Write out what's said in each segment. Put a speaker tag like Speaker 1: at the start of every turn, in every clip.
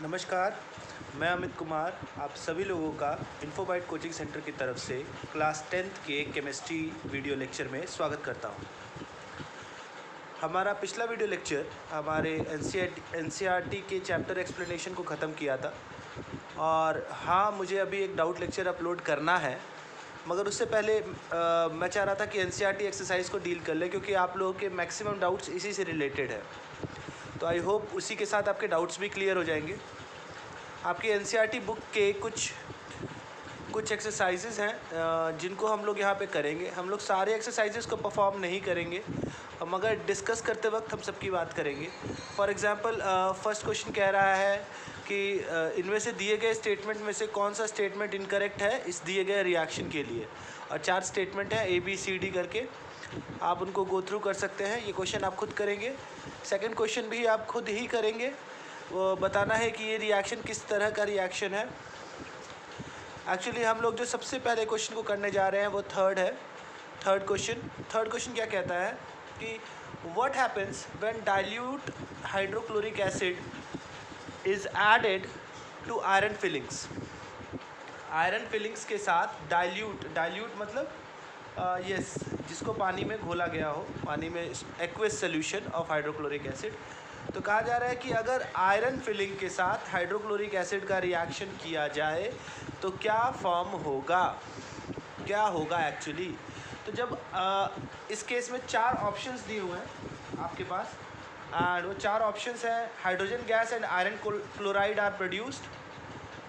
Speaker 1: नमस्कार, मैं अमित कुमार आप सभी लोगों का इन्फोबाइट कोचिंग सेंटर की तरफ से क्लास 10th के केमिस्ट्री वीडियो लेक्चर में स्वागत करता हूं। हमारा पिछला वीडियो लेक्चर हमारे एनसीईआरटी के चैप्टर एक्सप्लेनेशन को ख़त्म किया था और हाँ, मुझे अभी एक डाउट लेक्चर अपलोड करना है, मगर उससे पहले मैं चाह रहा था कि एनसीईआरटी एक्सरसाइज को डील कर ले, क्योंकि आप लोगों के मैक्सिमम डाउट्स इसी से रिलेटेड है। तो आई होप उसी के साथ आपके डाउट्स भी क्लियर हो जाएंगे। आपकी एनसीईआरटी बुक के कुछ एक्सरसाइजेज हैं जिनको हम लोग यहाँ पे करेंगे। हम लोग सारे एक्सरसाइजेज को परफॉर्म नहीं करेंगे, मगर डिस्कस करते वक्त हम सबकी बात करेंगे। फॉर एग्जांपल फर्स्ट क्वेश्चन कह रहा है कि इनमें से दिए गए स्टेटमेंट में से कौन सा स्टेटमेंट इनकरेक्ट है इस दिए गए रिएक्शन के लिए। और 4 स्टेटमेंट हैं ABCD करके, आप उनको गो थ्रू कर सकते हैं। ये क्वेश्चन आप खुद करेंगे। सेकंड क्वेश्चन भी आप खुद ही करेंगे, वो बताना है कि ये रिएक्शन किस तरह का रिएक्शन है। एक्चुअली हम लोग जो सबसे पहले क्वेश्चन को करने जा रहे हैं वो थर्ड है। थर्ड क्वेश्चन क्या कहता है कि what happens when dilute hydrochloric acid is added to iron filings. Iron filings के साथ डाइल्यूट मतलब यस जिसको पानी में घोला गया हो, पानी में aqueous solution of hydrochloric acid. तो कहा जा रहा है कि अगर आयरन फिलिंग के साथ हाइड्रोक्लोरिक एसिड का रिएक्शन किया जाए तो क्या फॉर्म होगा, क्या होगा एक्चुअली। तो जब इस केस में 4 ऑप्शंस दिए हुए हैं आपके पास, एंड वो 4 ऑप्शंस हैं hydrogen gas and iron chloride are produced.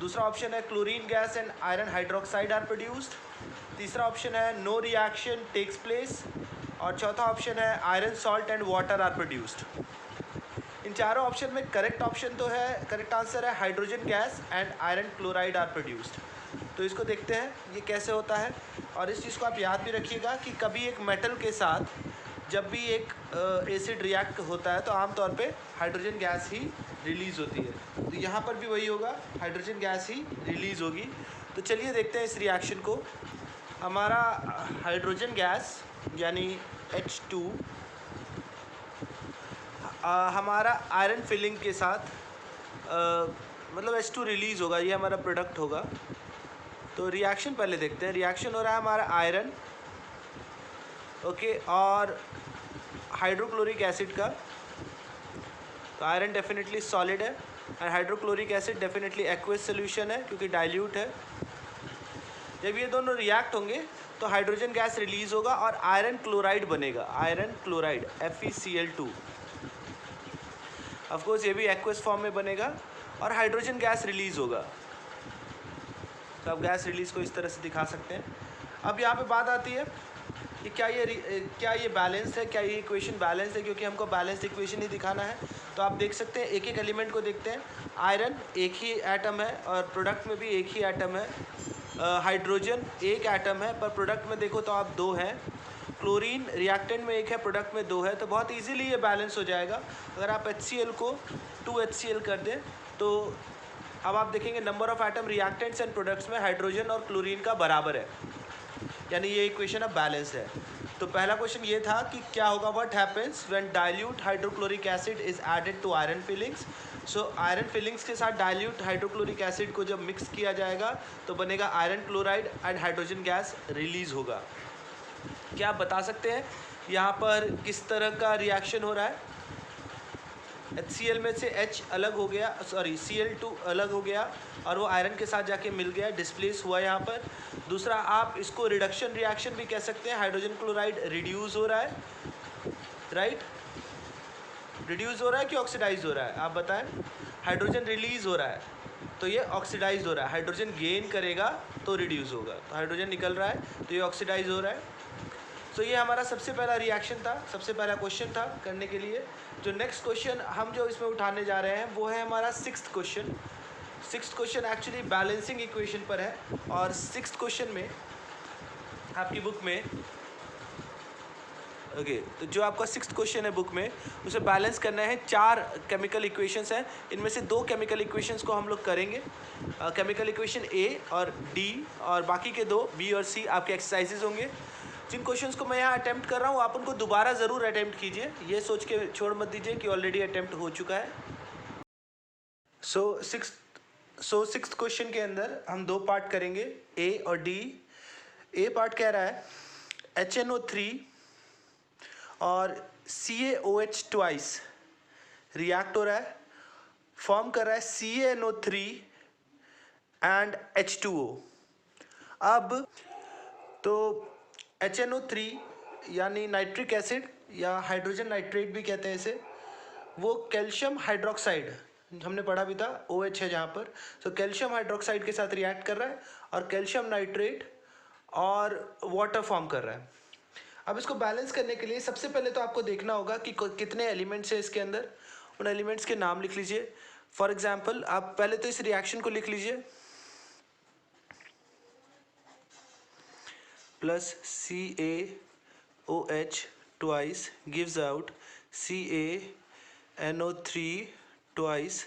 Speaker 1: दूसरा ऑप्शन है chlorine gas and iron hydroxide are produced. तीसरा ऑप्शन है नो रिएक्शन टेक्स प्लेस। और चौथा ऑप्शन है iron salt and water are produced. इन चारों ऑप्शन में करेक्ट ऑप्शन तो है, करेक्ट आंसर है hydrogen gas and iron chloride are produced. तो इसको देखते हैं ये कैसे होता है। और इस चीज़ को आप याद भी रखिएगा कि कभी एक मेटल के साथ जब भी एक एसिड रिएक्ट होता है तो आमतौर पे हाइड्रोजन गैस ही रिलीज़ होती है। तो यहाँ पर भी वही होगा, हाइड्रोजन गैस ही रिलीज़ होगी। तो चलिए देखते हैं इस रिएक्शन को। हमारा हाइड्रोजन गैस यानी H2 हमारा आयरन फिलिंग के साथ मतलब H2 रिलीज़ होगा, ये हमारा प्रोडक्ट होगा। तो रिएक्शन पहले देखते हैं। रिएक्शन हो रहा है हमारा आयरन ओके और हाइड्रोक्लोरिक एसिड का। तो आयरन डेफिनेटली सॉलिड है और hydrochloric acid definitely aqueous solution है क्योंकि डाइल्यूट है। जब ये दोनों रिएक्ट होंगे तो हाइड्रोजन गैस रिलीज़ होगा और आयरन क्लोराइड बनेगा, iron chloride FeCl2। Of course ये भी एक्वस फॉर्म में बनेगा और हाइड्रोजन गैस रिलीज़ होगा। तो आप गैस रिलीज़ को इस तरह से दिखा सकते हैं। अब यहाँ पे बात आती है कि क्या ये बैलेंस है, क्या ये इक्वेशन बैलेंस है, क्योंकि हमको बैलेंस इक्वेशन ही दिखाना है। तो आप देख सकते हैं एक एक एलिमेंट को देखते हैं। आयरन एक ही एटम है और प्रोडक्ट में भी एक ही एटम है। हाइड्रोजन एक एटम है पर प्रोडक्ट में देखो तो आप 2 हैं। क्लोरीन रिएक्टेंट में 1 है, प्रोडक्ट में 2 है। तो बहुत इजीली ये बैलेंस हो जाएगा। अगर आप HCl को 2HCl कर दें तो अब आप देखेंगे number of atom reactants and products में हाइड्रोजन और क्लोरीन का बराबर है, यानी ये इक्वेशन अब बैलेंस है। तो पहला क्वेश्चन ये था कि क्या होगा, what happens when dilute hydrochloric acid is added to iron filings. So iron filings के साथ डाइल्यूट हाइड्रोक्लोरिक एसिड को जब मिक्स किया जाएगा तो बनेगा iron chloride and hydrogen gas release होगा। क्या आप बता सकते हैं यहाँ पर किस तरह का रिएक्शन हो रहा है। HCl में से H अलग हो गया, सॉरी Cl2 अलग हो गया और वो आयरन के साथ जाके मिल गया, डिस्प्लेस हुआ यहाँ पर। दूसरा आप इसको रिडक्शन रिएक्शन भी कह सकते हैं। हाइड्रोजन क्लोराइड रिड्यूस हो रहा है, राइट। रिड्यूस हो रहा है कि ऑक्सीडाइज हो रहा है, आप बताएं। हाइड्रोजन रिलीज़ हो रहा है तो ये ऑक्सीडाइज हो रहा है। हाइड्रोजन गेन करेगा तो रिड्यूस होगा। तो हाइड्रोजन निकल रहा है तो ये ऑक्सीडाइज हो रहा है। तो ये हमारा सबसे पहला रिएक्शन था, सबसे पहला क्वेश्चन था करने के लिए। जो नेक्स्ट क्वेश्चन हम जो इसमें उठाने जा रहे हैं वो है हमारा 6th question. 6th question actually balancing equation पर है। और 6th क्वेश्चन में आपकी बुक में ओके तो जो आपका 6th क्वेश्चन है बुक में, उसे बैलेंस करना है। 4 केमिकल इक्वेशंस हैं, इनमें से 2 केमिकल इक्वेशंस को हम लोग करेंगे। केमिकल इक्वेशन A और D और बाकी के 2 B और C आपके एक्सरसाइजेज होंगे। जिन क्वेश्चंस को मैं यहाँ अटैम्प्ट कर रहा हूँ आप उनको दोबारा ज़रूर अटैम्प्ट कीजिए, ये सोच के छोड़ मत दीजिए कि ऑलरेडी अटैम्प्ट हो चुका है। सिक्स्थ क्वेश्चन के अंदर हम दो पार्ट करेंगे, ए और डी। ए पार्ट कह रहा है HNO3 और CaOH ट्वाइस रिएक्ट हो रहा है, फॉर्म कर रहा है CaNO3 एंड H2O। अब तो HNO3 यानी नाइट्रिक एसिड या हाइड्रोजन नाइट्रेट भी कहते हैं इसे, वो कैल्शियम हाइड्रोक्साइड, हमने पढ़ा भी था OH है जहाँ पर, तो कैल्शियम हाइड्रोक्साइड के साथ रिएक्ट कर रहा है और कैल्शियम नाइट्रेट और वाटर फॉर्म कर रहा है। अब इसको बैलेंस करने के लिए सबसे पहले तो आपको देखना होगा कि कितने एलिमेंट्स हैं इसके अंदर, उन एलिमेंट्स के नाम लिख लीजिए। फॉर एग्जांपल आप पहले तो इस रिएक्शन को लिख लीजिए, plus CaOH twice gives out CaNO3 twice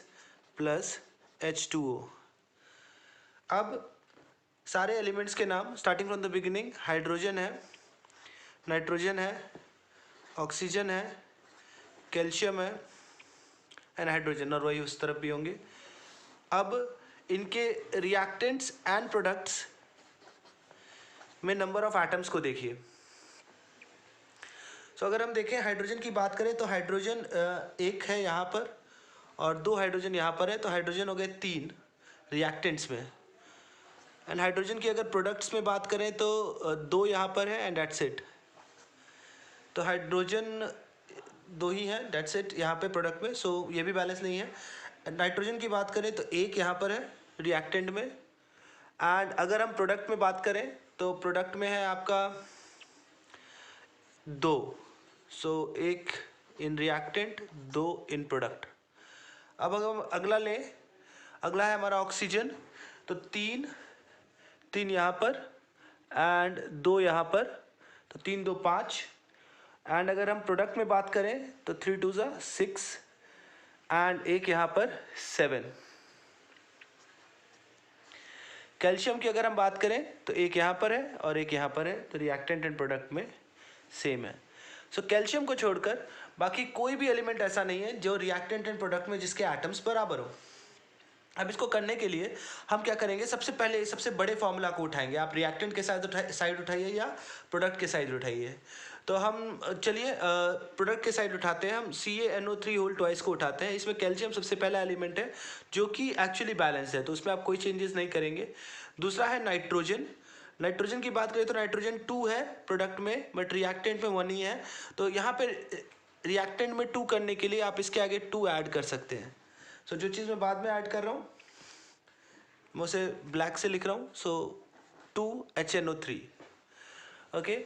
Speaker 1: plus H2O। अब सारे एलिमेंट्स के नाम starting from the beginning, hydrogen है, नाइट्रोजन है, ऑक्सीजन है, कैल्शियम है एंड हाइड्रोजन, और वही उस तरफ भी होंगे। अब इनके रिएक्टेंट्स एंड प्रोडक्ट्स में नंबर ऑफ एटम्स को देखिए। सो अगर हम देखें हाइड्रोजन की बात करें तो हाइड्रोजन एक है यहाँ पर और दो हाइड्रोजन यहाँ पर है, तो हाइड्रोजन हो गए 3 रिएक्टेंट्स में। एंड हाइड्रोजन की अगर प्रोडक्ट्स में बात करें तो 2 यहाँ पर है एंड दैट्स इट। तो हाइड्रोजन 2 ही है, दैट्स इट यहाँ पे प्रोडक्ट में, सो ये भी बैलेंस नहीं है। नाइट्रोजन की बात करें तो 1 यहाँ पर है रिएक्टेंट में। एंड अगर हम प्रोडक्ट में बात करें तो प्रोडक्ट में है आपका 2, सो 1 इन रिएक्टेंट, 2 इन प्रोडक्ट। अब अगर हम अगला लें, अगला है हमारा ऑक्सीजन, तो 3 यहाँ पर एंड 2 यहाँ पर, तो 3 2 5। एंड अगर हम प्रोडक्ट में बात करें तो 3 2 6 एंड 1 यहाँ पर 7। कैल्शियम की अगर हम बात करें तो 1 यहाँ पर है और 1 यहाँ पर है, तो रिएक्टेंट एंड प्रोडक्ट में सेम है। सो कैल्शियम को छोड़कर बाकी कोई भी एलिमेंट ऐसा नहीं है जो रिएक्टेंट एंड प्रोडक्ट में जिसके एटम्स बराबर हो। अब इसको करने के लिए हम क्या करेंगे, सबसे पहले सबसे बड़े फॉर्मूला को उठाएंगे। आप रिएक्टेंट के साइड उठाइए या प्रोडक्ट के साइड उठाइए। तो हम चलिए प्रोडक्ट के साइड उठाते हैं, हम CaNO3 होल ट्वाइस को उठाते हैं। इसमें कैल्शियम सबसे पहला एलिमेंट है जो कि एक्चुअली बैलेंस है, तो उसमें आप कोई चेंजेस नहीं करेंगे। दूसरा है नाइट्रोजन। नाइट्रोजन की बात करें तो नाइट्रोजन 2 है प्रोडक्ट में, बट रिएक्टेंट में 1 ही है। तो यहाँ पे रिएक्टेंट में 2 करने के लिए आप इसके आगे 2 ऐड कर सकते हैं। सो जो चीज़ मैं बाद में ऐड कर रहा हूँ मैं उसे ब्लैक से लिख रहा हूँ, सो 2 HNO3। ओके,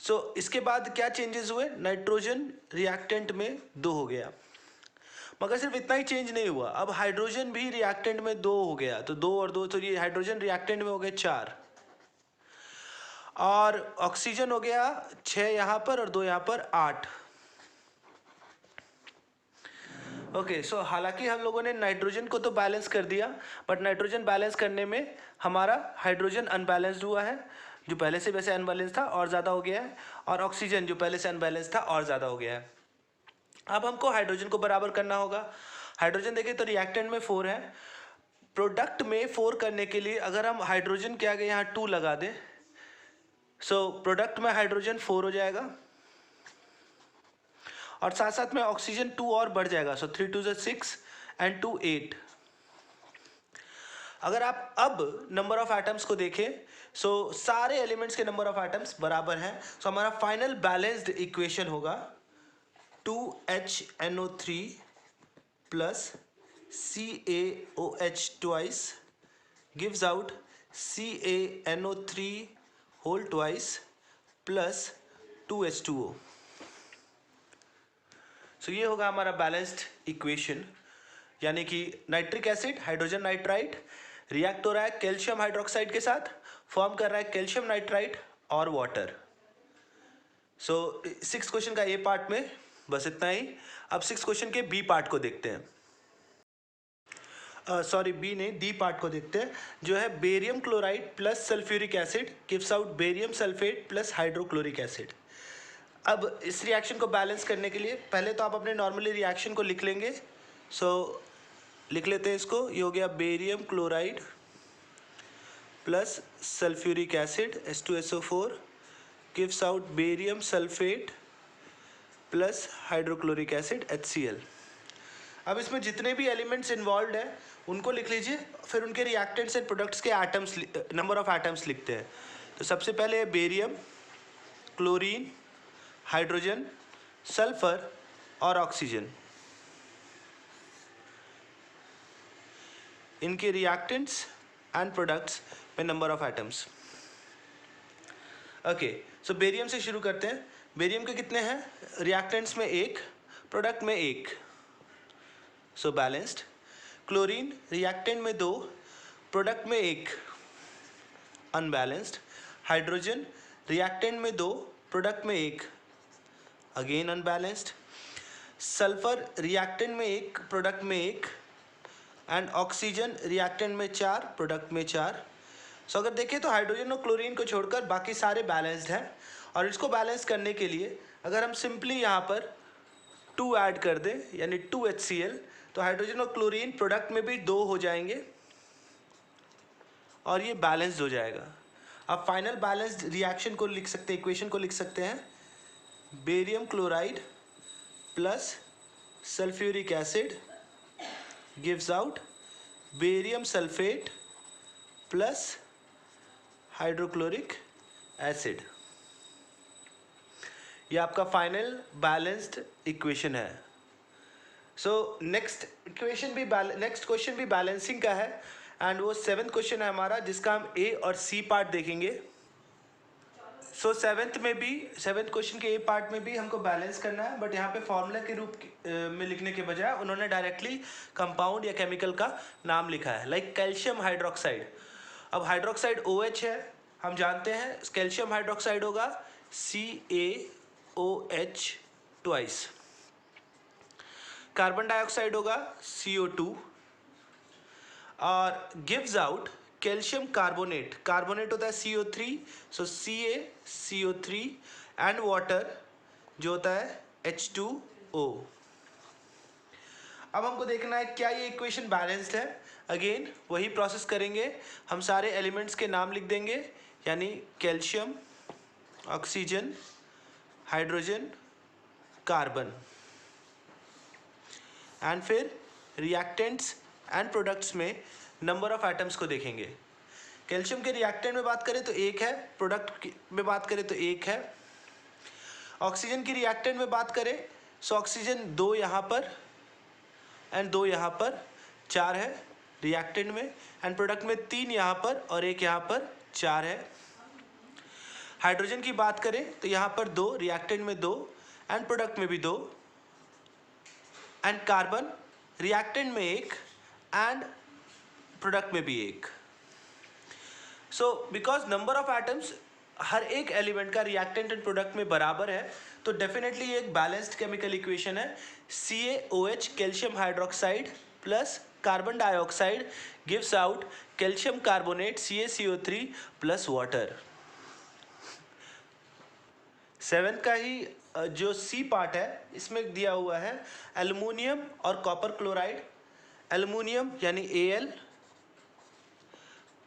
Speaker 1: सो इसके बाद क्या चेंजेस हुए, नाइट्रोजन रिएक्टेंट में 2 हो गया, मगर सिर्फ इतना ही चेंज नहीं हुआ, अब हाइड्रोजन भी रिएक्टेंट में 2 हो गया, तो 2 और 2, तो ये हाइड्रोजन रिएक्टेंट में हो गए 4। और ऑक्सीजन हो गया 6 यहाँ पर और 2 यहाँ पर 8। ओके, सो हालांकि हम लोगों ने नाइट्रोजन को तो बैलेंस कर दिया, बट नाइट्रोजन बैलेंस करने में हमारा हाइड्रोजन अनबैलेंस्ड हुआ है, जो पहले से वैसे अनबैलेंस था और ज़्यादा हो गया है, और ऑक्सीजन जो पहले से अनबैलेंस था और ज़्यादा हो गया है। अब हमको हाइड्रोजन को बराबर करना होगा। हाइड्रोजन देखें तो रिएक्टेंट में 4 है, प्रोडक्ट में 4 करने के लिए अगर हम हाइड्रोजन के आगे यहाँ 2 लगा दें, सो प्रोडक्ट में हाइड्रोजन 4 हो जाएगा और साथ साथ में ऑक्सीजन 2 और बढ़ जाएगा, सो 3 2 6 एंड 2 8। अगर आप अब नंबर ऑफ एटम्स को देखें, सो सारे एलिमेंट्स के नंबर ऑफ एटम्स बराबर हैं, सो हमारा फाइनल बैलेंस्ड इक्वेशन होगा 2HNO3 plus CaOH twice gives out CaNO3 whole twice plus 2H2O। So ये होगा हमारा बैलेंस्ड इक्वेशन, यानी कि nitric acid hydrogen nitrite react हो रहा है कैल्शियम हाइड्रोक्साइड के साथ, फॉर्म कर रहा है कैल्शियम नाइट्राइट और वाटर। सो 6 क्वेश्चन का ए पार्ट में बस इतना ही। अब 6 क्वेश्चन के बी पार्ट को देखते हैं, सॉरी बी नहीं, डी पार्ट को देखते हैं, जो है barium chloride plus sulphuric acid gives out barium sulphate plus hydrochloric acid. अब इस रिएक्शन को बैलेंस करने के लिए पहले तो आप अपने नॉर्मली रिएक्शन को लिख लेंगे। सो लिख लेते हैं इसको, ये हो गया barium chloride plus sulphuric acid H2SO4 gives out barium sulphate plus hydrochloric acid HCl। अब इसमें जितने भी एलिमेंट्स इन्वॉल्व हैं उनको लिख लीजिए, फिर उनके रिएक्टेंट्स एंड प्रोडक्ट्स के एटम्स, नंबर ऑफ एटम्स लिखते हैं। तो सबसे पहले है बेरियम, क्लोरीन, हाइड्रोजन, सल्फर और ऑक्सीजन। इनके रिएक्टेंट्स एंड प्रोडक्ट्स में number of atoms. Okay, so barium से शुरू करते हैं। बेरियम के कितने हैं? रिएक्टेंट्स में 1, प्रोडक्ट में 1, सो बैलेंस्ड। क्लोरीन रिएक्टेंट में 2, प्रोडक्ट में 1, अनबैलेंस्ड। हाइड्रोजन रिएक्टेंट में 2, प्रोडक्ट में 1, अगेन अनबैलेंस्ड। सल्फर रिएक्टेंट में 1, प्रोडक्ट में 1, एंड ऑक्सीजन रिएक्टेंट में 4, प्रोडक्ट में 4। सो अगर देखें तो हाइड्रोजन और क्लोरीन को छोड़कर बाकी सारे बैलेंस्ड हैं, और इसको बैलेंस करने के लिए अगर हम सिंपली यहाँ पर 2 ऐड कर दें यानी 2 HCl, तो हाइड्रोजन और क्लोरीन प्रोडक्ट में भी 2 हो जाएंगे और ये बैलेंस्ड हो जाएगा। अब फाइनल बैलेंस्ड रिएक्शन को लिख सकते हैं, इक्वेशन को लिख सकते हैं, barium chloride plus sulphuric acid gives out barium sulphate plus hydrochloric acid. ये आपका फाइनल बैलेंस्ड इक्वेशन है। सो नेक्स्ट क्वेश्चन भी बैलेंसिंग का है, एंड वो 7th क्वेश्चन है हमारा, जिसका हम A और C पार्ट देखेंगे। सो 7th क्वेश्चन के A पार्ट में भी हमको बैलेंस करना है, बट यहाँ पे फॉर्मूला के रूप में लिखने के बजाय उन्होंने डायरेक्टली कंपाउंड या केमिकल का नाम लिखा है, लाइक कैल्शियम हाइड्रोक्साइड। अब हाइड्रोक्साइड OH है, हम जानते हैं कैल्शियम हाइड्रोक्साइड होगा CaOH ट्वाइस। कार्बन डाइऑक्साइड होगा CO2 और gives out calcium carbonate. Carbonate होता है CO3, so CaCO3 and water जो होता है H2O। अब हमको देखना है क्या ये इक्वेशन बैलेंस्ड है। अगेन वही प्रोसेस करेंगे, हम सारे एलिमेंट्स के नाम लिख देंगे, यानी calcium, oxygen, hydrogen, carbon, and फिर रिएक्टेंट्स एंड प्रोडक्ट्स में नंबर ऑफ एटम्स को देखेंगे। कैल्शियम के रिएक्टेंट में बात करें तो 1 है, प्रोडक्ट में बात करें तो 1 है। ऑक्सीजन की रिएक्टेंट में बात करें सो ऑक्सीजन 2 यहाँ पर एंड 2 यहाँ पर, 4 है रिएक्टेंट में, एंड प्रोडक्ट में 3 यहाँ पर और 1 यहाँ पर, 4 है। हाइड्रोजन की बात करें तो यहाँ पर 2, रिएक्टेंट में 2 एंड प्रोडक्ट में भी 2, एंड कार्बन रिएक्टेंट में 1 एंड प्रोडक्ट में भी 1। So because number of atoms हर एक एलिमेंट का रिएक्टेंट एंड प्रोडक्ट में बराबर है, तो डेफिनेटली ये एक बैलेंस्ड केमिकल इक्वेशन है। CaOH calcium hydroxide plus carbon dioxide gives out calcium carbonate CaCO3 plus water. 7th का ही जो C पार्ट है इसमें दिया हुआ है एल्युमिनियम और कॉपर क्लोराइड। एल्युमिनियम यानी Al,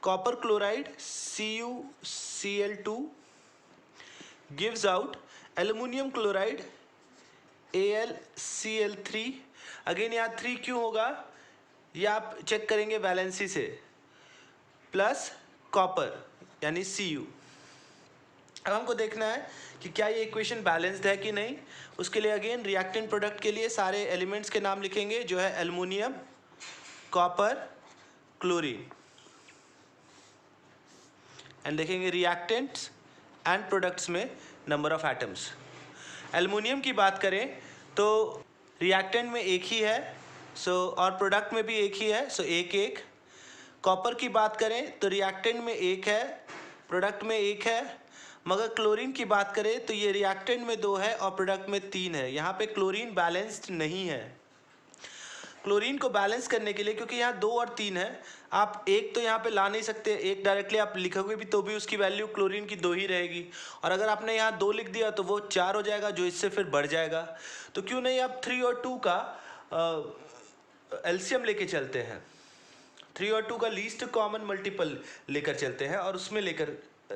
Speaker 1: copper chloride CuCl2 gives out aluminium chloride AlCl3। Again यहाँ 3 क्यों होगा ये आप चेक करेंगे वैलेंसी से, प्लस कॉपर यानी Cu। अब हमको देखना है कि क्या ये इक्वेशन बैलेंस्ड है कि नहीं। उसके लिए अगेन रिएक्टेंट प्रोडक्ट के लिए सारे एलिमेंट्स के नाम लिखेंगे, जो है एल्युमिनियम, कॉपर, क्लोरीन, एंड देखेंगे रिएक्टेंट्स एंड प्रोडक्ट्स में नंबर ऑफ एटम्स। एल्युमिनियम की बात करें तो रिएक्टेंट में 1 ही है, और प्रोडक्ट में भी 1 ही है, 1-1। कॉपर की बात करें तो रिएक्टेंट में 1 है, प्रोडक्ट में 1 है, मगर क्लोरीन की बात करें तो ये रिएक्टेंट में 2 है और प्रोडक्ट में 3 है। यहाँ पे क्लोरीन बैलेंस्ड नहीं है। क्लोरीन को बैलेंस करने के लिए, क्योंकि यहाँ 2 और 3 है, आप 1 तो यहाँ पे ला नहीं सकते, 1 डायरेक्टली आप लिखोगे भी तो भी उसकी वैल्यू क्लोरीन की 2 ही रहेगी, और अगर आपने यहाँ 2 लिख दिया तो वो 4 हो जाएगा, जो इससे फिर बढ़ जाएगा। तो क्यों नहीं आप 3 और 2 का एलसीएम लेके चलते हैं, 3 और 2 का लीस्ट कॉमन मल्टीपल लेकर चलते हैं और उसमें लेकर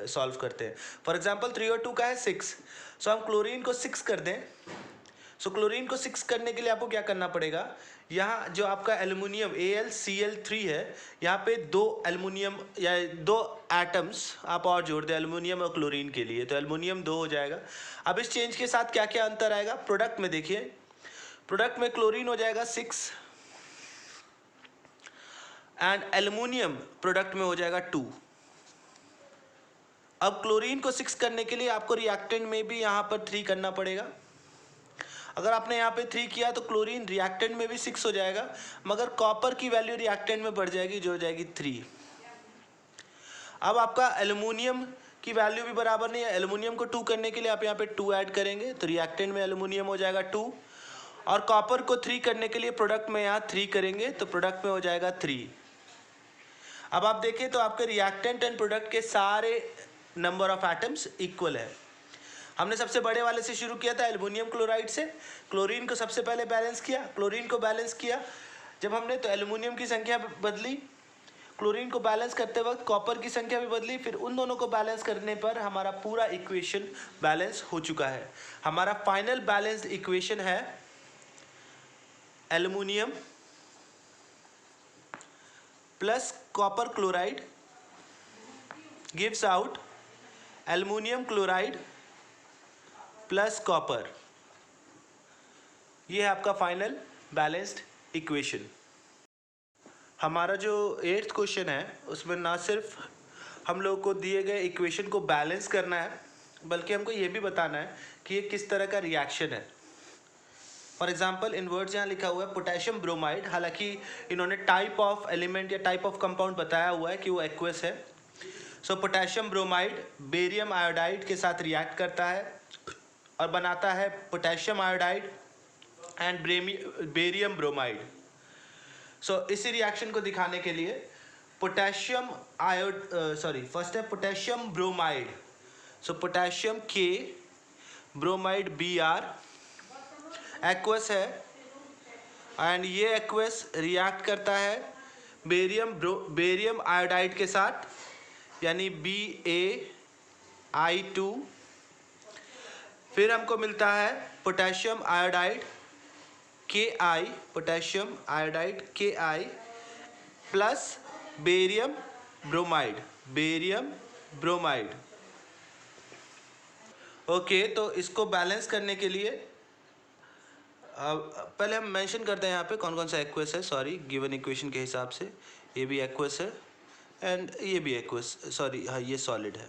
Speaker 1: सॉल्व करते हैं। फॉर एग्जांपल 3 और 2 का है 6, सो हम क्लोरीन को 6 कर दें। सो क्लोरीन को 6 करने के लिए आपको क्या करना पड़ेगा, यहाँ जो आपका एल्युमिनियम AlCl3 है, यहाँ पे 2 एल्युमिनियम या 2 एटम्स आप और जोड़ दें एल्युमिनियम और क्लोरीन के लिए, तो एल्युमिनियम 2 हो जाएगा। अब इस चेंज के साथ क्या क्या अंतर आएगा, प्रोडक्ट में देखिए, प्रोडक्ट में क्लोरीन हो जाएगा 6 एंड एल्युमिनियम प्रोडक्ट में हो जाएगा 2। अब क्लोरीन को 6 करने के लिए आपको रिएक्टेंट में भी यहाँ पर 3 करना पड़ेगा। अगर आपने यहाँ पे 3 किया तो क्लोरीन रिएक्टेंट में भी 6 हो जाएगा, मगर कॉपर की वैल्यू रिएक्टेंट में बढ़ जाएगी जो हो जाएगी 3। अब आपका एल्युमिनियम की वैल्यू भी बराबर नहीं है, एल्युमिनियम को 2 करने के लिए आप यहाँ पे 2 ऐड करेंगे तो रिएक्टेंट में एल्युमिनियम हो जाएगा 2, और कॉपर को 3 करने के लिए प्रोडक्ट में यहाँ 3 करेंगे तो प्रोडक्ट में हो जाएगा 3। अब आप देखें तो आपके रिएक्टेंट एंड प्रोडक्ट के सारे नंबर ऑफ एटम्स इक्वल है। हमने सबसे बड़े वाले से शुरू किया था एल्युमिनियम क्लोराइड से, क्लोरीन को सबसे पहले बैलेंस किया, क्लोरीन को बैलेंस किया जब हमने तो एल्युमिनियम की संख्या बदली, क्लोरीन को बैलेंस करते वक्त कॉपर की संख्या भी बदली, फिर उन दोनों को बैलेंस करने पर हमारा पूरा इक्वेशन बैलेंस हो चुका है। हमारा फाइनल बैलेंस्ड इक्वेशन है aluminium plus copper chloride gives out aluminium chloride plus copper. ये है आपका फाइनल बैलेंस्ड इक्वेशन। हमारा जो 8th क्वेश्चन है उसमें ना सिर्फ हम लोग को दिए गए इक्वेशन को बैलेंस करना है, बल्कि हमको ये भी बताना है कि ये किस तरह का रिएक्शन है। फॉर एग्जांपल इन वर्ड्स यहाँ लिखा हुआ है पोटेशियम ब्रोमाइड, हालांकि इन्होंने टाइप ऑफ एलिमेंट या टाइप ऑफ कंपाउंड बताया हुआ है कि वो एक्वस है। So potassium bromide barium iodide के साथ रिएक्ट करता है और बनाता है potassium iodide and barium bromide. So इसी रिएक्शन को दिखाने के लिए पोटेशियम फर्स्ट है potassium bromide, so potassium K, bromide Br, aqueous है एंड ये एक्वस रिएक्ट करता है बेरियम आयोडाइड के साथ, यानी BaI2। फिर हमको मिलता है potassium iodide Ki, potassium iodide Ki plus barium bromide. Okay, तो इसको बैलेंस करने के लिए पहले हम मेंशन करते हैं यहाँ पे कौन कौन सा एक्वस है। सॉरी, गिवन इक्वेशन के हिसाब से ये भी एक्वस है एंड ये भी एक्वस, सॉरी हाँ ये सॉलिड है।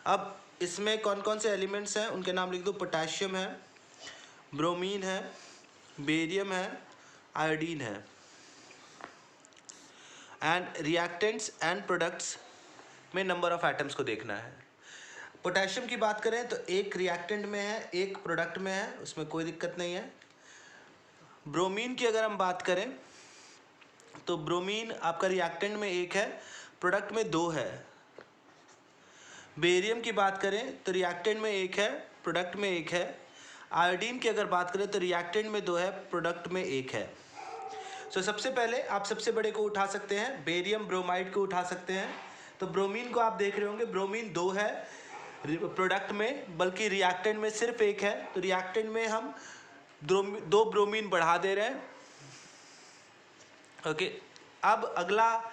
Speaker 1: अब इसमें कौन कौन से एलिमेंट्स हैं उनके नाम लिख दो। पोटेशियम है, ब्रोमीन है, बेरियम है, आयोडीन है। एंड रिएक्टेंट्स एंड प्रोडक्ट्स में नंबर ऑफ एटम्स को देखना है। पोटेशियम की बात करें तो एक रिएक्टेंट में है, एक प्रोडक्ट में है, उसमें कोई दिक्कत नहीं है। ब्रोमीन की अगर हम बात करें तो ब्रोमीन आपका रिएक्टेंट में एक है, प्रोडक्ट में 2 है। बेरियम की बात करें तो रिएक्टेंट में एक है, प्रोडक्ट में एक है। आयोडीन की अगर बात करें तो रिएक्टेंट में 2 है, प्रोडक्ट में 1 है। सो सबसे पहले आप सबसे बड़े को उठा सकते हैं, बेरियम ब्रोमाइड को उठा सकते हैं। तो ब्रोमीन को आप देख रहे होंगे, ब्रोमीन 2 है प्रोडक्ट में, बल्कि रिएक्टेंट में सिर्फ 1 है। तो रिएक्टेंट में हम 2 ब्रोमीन बढ़ा दे रहे हैं। ओके, अब अगला,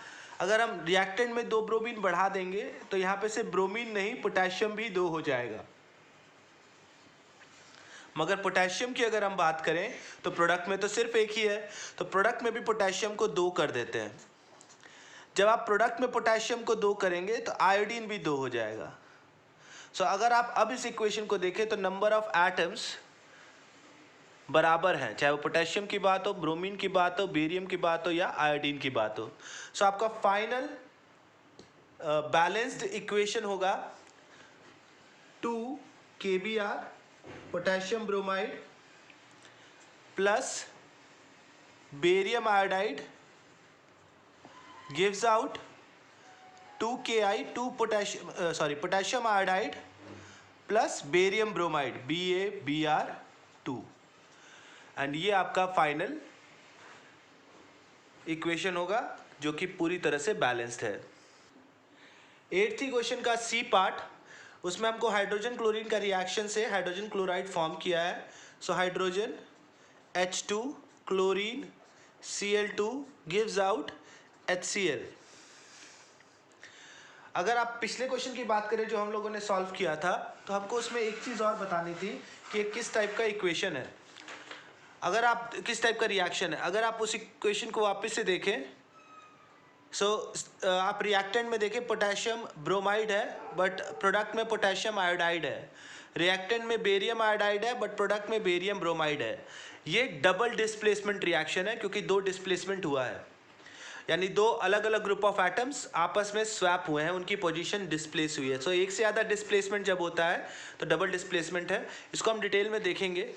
Speaker 1: अगर हम रिएक्टेंट में 2 ब्रोमीन बढ़ा देंगे तो यहाँ पे सिर्फ ब्रोमीन नहीं पोटेशियम भी 2 हो जाएगा। मगर पोटेशियम की अगर हम बात करें तो प्रोडक्ट में तो सिर्फ 1 ही है, तो प्रोडक्ट में भी पोटेशियम को 2 कर देते हैं। जब आप प्रोडक्ट में पोटेशियम को 2 करेंगे तो आयोडीन भी 2 हो जाएगा। सो अगर आप अब इस इक्वेशन को देखें तो नंबर ऑफ एटम्स बराबर हैं, चाहे वो पोटेशियम की बात हो, ब्रोमीन की बात हो, बेरियम की बात हो या आयोडीन की बात हो। सो आपका फाइनल बैलेंस्ड इक्वेशन होगा 2 KBr potassium bromide plus barium iodide gives out 2 Ki, potassium iodide plus barium bromide BaBr2, and ये आपका फाइनल इक्वेशन होगा जो कि पूरी तरह से बैलेंस्ड है। 8th क्वेश्चन का सी पार्ट, उसमें हमको हाइड्रोजन क्लोरीन का रिएक्शन से हाइड्रोजन क्लोराइड फॉर्म किया है। So hydrogen H2 chlorine Cl2 gives out HCl। अगर आप पिछले क्वेश्चन की बात करें जो हम लोगों ने सॉल्व किया था, तो हमको उसमें एक चीज़ और बतानी थी कि किस टाइप का इक्वेशन है, अगर आप किस टाइप का रिएक्शन है। अगर आप उस इक्वेशन को वापस से देखें, आप रिएक्टेंट में देखें पोटेशियम ब्रोमाइड है बट प्रोडक्ट में पोटेशियम आयोडाइड है, रिएक्टेंट में बेरियम आयोडाइड है बट प्रोडक्ट में बेरियम ब्रोमाइड है। ये डबल डिस्प्लेसमेंट रिएक्शन है क्योंकि दो डिस्प्लेसमेंट हुआ है, यानी दो अलग अलग ग्रुप ऑफ एटम्स आपस में स्वैप हुए हैं, उनकी पोजीशन डिस्प्लेस हुई है। सो एक से ज़्यादा डिस्प्लेसमेंट जब होता है तो डबल डिस्प्लेसमेंट है। इसको हम डिटेल में देखेंगे।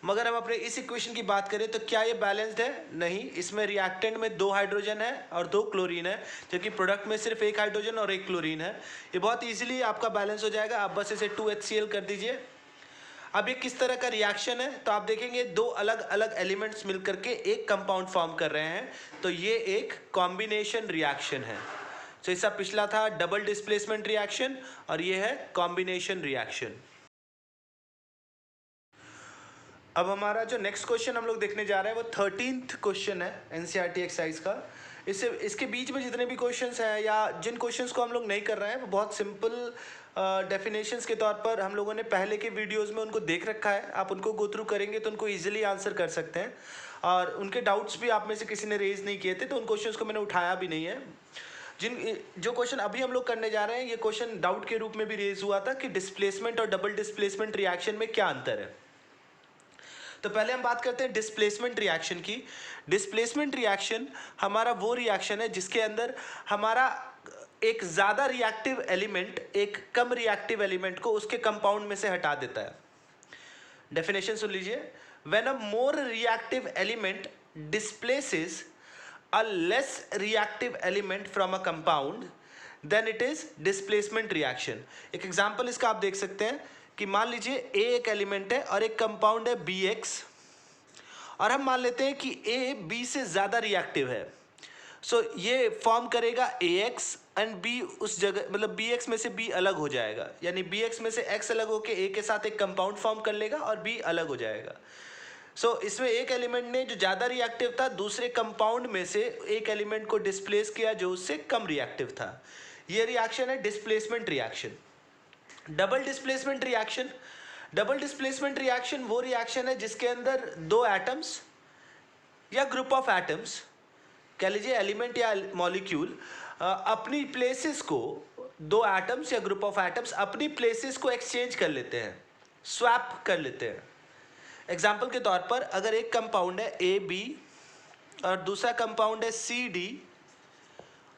Speaker 1: मगर हम अपने इस इक्वेशन की बात करें तो क्या ये बैलेंस्ड है? नहीं, इसमें रिएक्टेंट में 2 हाइड्रोजन है और 2 क्लोरीन है, जबकि प्रोडक्ट में सिर्फ 1 हाइड्रोजन और 1 क्लोरीन है। ये बहुत इजीली आपका बैलेंस हो जाएगा, आप बस इसे 2HCl कर दीजिए। अब ये किस तरह का रिएक्शन है, तो आप देखेंगे 2 अलग अलग एलिमेंट्स मिलकर के एक कंपाउंड फॉर्म कर रहे हैं, तो ये एक कॉम्बिनेशन रिएक्शन है। तो इसका पिछला था डबल डिस्प्लेसमेंट रिएक्शन और ये है कॉम्बिनेशन रिएक्शन। अब हमारा जो नेक्स्ट क्वेश्चन हम लोग देखने जा रहे हैं वो 13th क्वेश्चन है एनसीईआरटी एक्सरसाइज का। इसके बीच में जितने भी क्वेश्चंस हैं या जिन क्वेश्चंस को हम लोग नहीं कर रहे हैं वो बहुत सिंपल डेफिनेशंस के तौर पर हम लोगों ने पहले के वीडियोस में उनको देख रखा है। आप उनको गो थ्रू करेंगे तो उनको ईजिली आंसर कर सकते हैं, और उनके डाउट्स भी आप में से किसी ने रेज नहीं किए थे तो उन क्वेश्चंस को मैंने उठाया भी नहीं है। जो क्वेश्चन अभी हम लोग करने जा रहे हैं ये क्वेश्चन डाउट के रूप में भी रेज हुआ था कि डिस्प्लेसमेंट और डबल डिस्प्लेसमेंट रिएक्शन में क्या अंतर है। तो पहले हम बात करते हैं डिस्प्लेसमेंट रिएक्शन की। डिस्प्लेसमेंट रिएक्शन हमारा वो रिएक्शन है जिसके अंदर हमारा एक ज़्यादा रिएक्टिव एलिमेंट एक कम रिएक्टिव एलिमेंट को उसके कंपाउंड में से हटा देता है। डेफिनेशन सुन लीजिए, when a more reactive element displaces a less reactive element from a compound then it is displacement reaction. एक एग्जांपल इसका आप देख सकते हैं कि मान लीजिए A एक एलिमेंट है और एक कंपाउंड है BX, और हम मान लेते हैं कि A B से ज़्यादा रिएक्टिव है। सो ये फॉर्म करेगा AX एंड B उस जगह, मतलब BX में से B अलग हो जाएगा, यानी BX में से X अलग होकर A के साथ एक कंपाउंड फॉर्म कर लेगा और B अलग हो जाएगा। सो इसमें एक एलिमेंट ने जो ज़्यादा रिएक्टिव था दूसरे कंपाउंड में से एक एलिमेंट को डिस्प्लेस किया जो उससे कम रिएक्टिव था। ये रिएक्शन है displacement reaction. Double displacement reaction, double displacement reaction वो रिएक्शन है जिसके अंदर 2 एटम्स या ग्रुप ऑफ एटम्स, कह लीजिए एलिमेंट या मॉलिक्यूल, अपनी प्लेसेस को, 2 एटम्स या ग्रुप ऑफ एटम्स अपनी प्लेसेस को एक्सचेंज कर लेते हैं, स्वैप कर लेते हैं। एग्जाम्पल के तौर पर अगर एक कंपाउंड है AB और दूसरा कंपाउंड है CD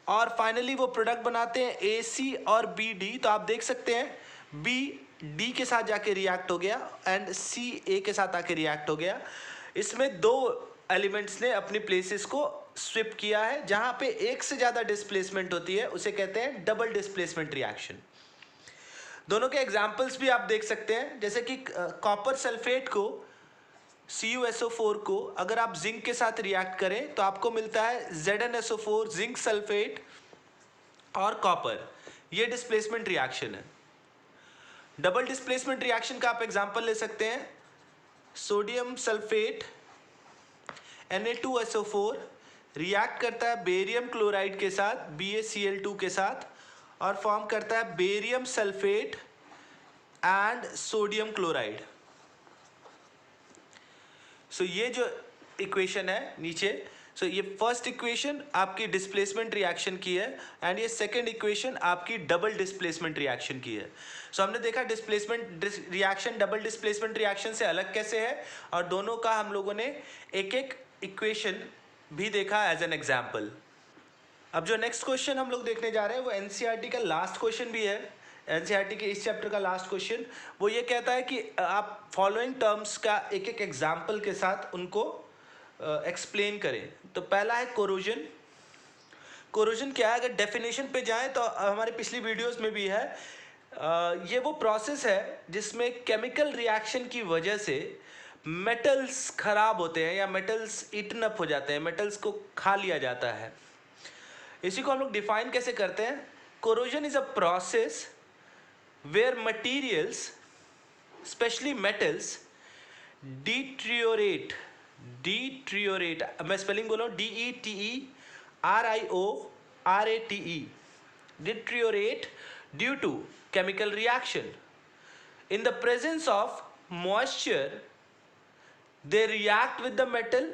Speaker 1: और फाइनली वो प्रोडक्ट बनाते हैं AC और BD, तो आप देख सकते हैं B D के साथ जाके रिएक्ट हो गया एंड C A के साथ आके रिएक्ट हो गया। इसमें 2 एलिमेंट्स ने अपनी प्लेसेस को स्विप किया है। जहां पे एक से ज़्यादा डिस्प्लेसमेंट होती है उसे कहते हैं डबल डिस्प्लेसमेंट रिएक्शन। दोनों के एग्जाम्पल्स भी आप देख सकते हैं, जैसे कि कॉपर सल्फेट को CuSO4 को अगर आप जिंक के साथ रिएक्ट करें तो आपको मिलता है ZnSO4 जिंक सल्फेट और कॉपर। ये डिस्प्लेसमेंट रिएक्शन है। डबल डिस्प्लेसमेंट रिएक्शन का आप एग्जांपल ले सकते हैं, सोडियम सल्फेट Na2SO4 रिएक्ट करता है बेरियम क्लोराइड के साथ BaCl2 के साथ और फॉर्म करता है barium sulphate and sodium chloride. So ये जो इक्वेशन है नीचे, सो ये फर्स्ट इक्वेशन आपकी डिस्प्लेसमेंट रिएक्शन की है एंड ये सेकंड इक्वेशन आपकी डबल डिस्प्लेसमेंट रिएक्शन की है। सो हमने देखा displacement reaction double displacement reaction से अलग कैसे है, और दोनों का हम लोगों ने एक एक इक्वेशन भी देखा एज एन एग्जाम्पल। अब जो नेक्स्ट क्वेश्चन हम लोग देखने जा रहे हैं वो एनसीईआरटी का लास्ट क्वेश्चन भी है। एनसीईआरटी के इस चैप्टर का लास्ट क्वेश्चन वो ये कहता है कि आप फॉलोइंग टर्म्स का एक एक एग्जाम्पल के साथ उनको एक्सप्लेन करें। तो पहला है कोरोजन। कोरोजन क्या है, अगर डेफिनेशन पे जाएं तो हमारे पिछली वीडियोस में भी है, ये वो प्रोसेस है जिसमें केमिकल रिएक्शन की वजह से मेटल्स खराब होते हैं या मेटल्स ईटन अप हो जाते हैं, मेटल्स को खा लिया जाता है। इसी को हम लोग डिफाइन कैसे करते हैं? Corrosion is a process where materials specially metals deteriorate, मैं स्पेलिंग बोलो, DETERIORATE, deteriorate due to chemical reaction. In the presence of moisture, they react with the metal.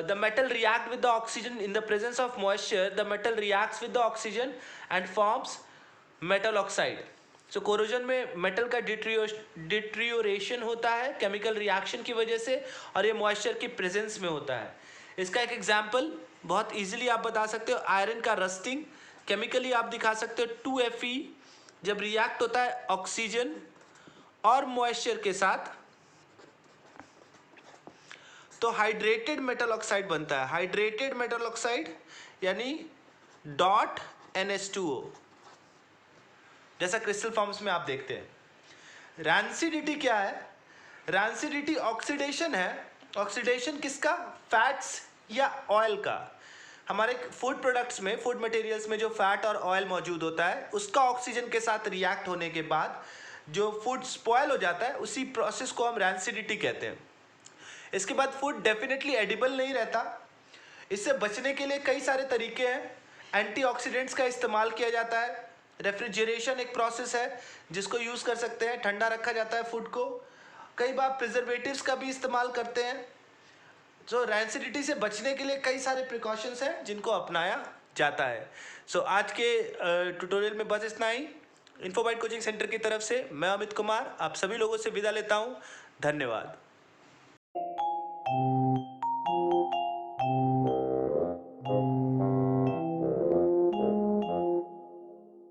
Speaker 1: The metal react with the oxygen. In the presence of moisture, the metal reacts with the oxygen and forms metal oxide. So corrosion में metal का डिट्रियोरेशन होता है chemical reaction की वजह से, और ये moisture की प्रेजेंस में होता है। इसका एक एग्जांपल बहुत इजीली आप बता सकते हो, आयरन का रस्टिंग। केमिकली आप दिखा सकते हो 2Fe जब रिएक्ट होता है ऑक्सीजन और मॉइस्चर के साथ तो हाइड्रेटेड मेटल ऑक्साइड बनता है। हाइड्रेटेड मेटल ऑक्साइड यानी .NH2O, जैसा क्रिस्टल फॉर्म्स में आप देखते हैं। रैंसिडिटी क्या है? रैंसिडिटी ऑक्सीडेशन है। ऑक्सीडेशन किसका? फैट्स या ऑयल का। हमारे फूड प्रोडक्ट्स में, फूड मटेरियल्स में जो फैट और ऑयल मौजूद होता है उसका ऑक्सीजन के साथ रिएक्ट होने के बाद जो फूड स्पॉयल हो जाता है, उसी प्रोसेस को हम रैंसिडिटी कहते हैं। इसके बाद फूड डेफिनेटली एडिबल नहीं रहता। इससे बचने के लिए कई सारे तरीके हैं। एंटीऑक्सीडेंट्स का इस्तेमाल किया जाता है। रेफ्रिजरेशन एक प्रोसेस है जिसको यूज़ कर सकते हैं, ठंडा रखा जाता है फूड को। कई बार प्रिजर्वेटिव्स का भी इस्तेमाल करते हैं। सो रैंसिडिटी से बचने के लिए कई सारे प्रिकॉशंस हैं जिनको अपनाया जाता है। सो आज के ट्यूटोरियल में बस इतना ही। इन्फोबाइट कोचिंग सेंटर की तरफ से मैं अमित कुमार आप सभी लोगों से विदा लेता हूँ। धन्यवाद।